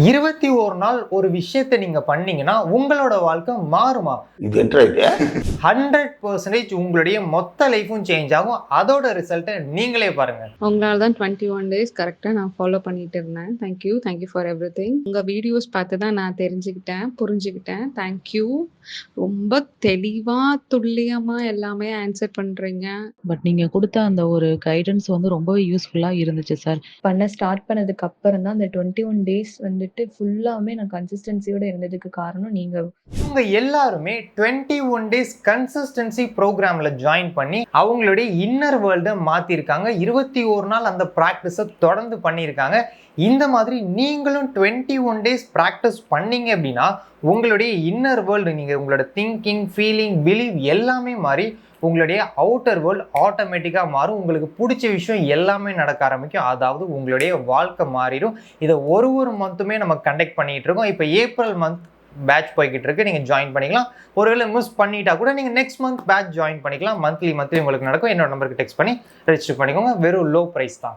21 நாள் ஒரு விஷயத்தை நீங்க பண்ணீங்கன்னா உங்களோட வாழ்க்கை மாறுமா? இது என்ன இது? 100% உங்களுடைய மொத்த லைஃபும் சேஞ்ச் ஆகும். அதோட ரிசல்ட்டை நீங்களே பாருங்க. உங்களால தான் 21 டேஸ் கரெக்டாக நான் ஃபாலோ பண்ணிட்டு இருந்தேன். Thank you for everything. உங்கள் வீடியோஸ் பார்த்து தான் நான் தெரிஞ்சுக்கிட்டேன், புரிஞ்சுக்கிட்டேன். தேங்க்யூ. ரொம்ப தெளிவாக துல்லியமாக எல்லாமே ஆன்சர் பண்ணுறீங்க. பட் நீங்க குடுத்த அந்த ஒரு கைடன்ஸ் வந்து ரொம்பவே யூஸ்ஃபுல்லா இருந்துச்சு சார். ஸ்டார்ட் பண்ணதுக்கு அப்புறம் தான் அந்த 21 டேஸ் வந்துட்டு ஃபுல்லாமே நான் கன்சிஸ்டன்சியோட இருந்ததுக்கு காரணம் நீங்க. இவங்க எல்லாருமே 21 டேஸ் கன்சிஸ்டன்சி ப்ரோக்ராம்ல ஜாயின் பண்ணி அவங்களுடைய இன்னர் வேர்ல்டை மாத்திருக்காங்க. 21 நாள் அந்த ப்ராக்டிஸை தொடர்ந்து பண்ணியிருக்காங்க. இந்த மாதிரி நீங்களும் 21 டேஸ் ப்ராக்டிஸ் பண்ணீங்க அப்படின்னா உங்களுடைய இன்னர் வேர்ல்டு, நீங்கள் உங்களோட திங்கிங், ஃபீலிங், பிலீவ் எல்லாமே மாறி உங்களுடைய அவுட்டர் வேர்ல்டு ஆட்டோமேட்டிக்காக மாறும். உங்களுக்கு பிடிச்ச விஷயம் எல்லாமே நடக்க ஆரம்பிக்கும். அதாவது உங்களுடைய வாழ்க்கை மாறிடும். இதை ஒரு மந்த்துமே நம்ம கண்டக்ட் பண்ணிகிட்டு இருக்கோம். இப்போ ஏப்ரல் மந்த் பேட்ச் போய்கிட்டு இருக்கு. நீங்கள் ஜாயின் பண்ணிக்கலாம். ஒருவேளை மிஸ் பண்ணிட்டா கூட நீங்கள் நெக்ஸ்ட் மந்த் பேட்ச் ஜாயின் பண்ணிக்கலாம். மந்த்லி உங்களுக்கு நடக்கும். என்னோட நம்பருக்கு டெக்ஸ்ட் பண்ணி ரெஜிஸ்டர் பண்ணிக்கோங்க. வெறும் லோ ப்ரைஸ் தான்.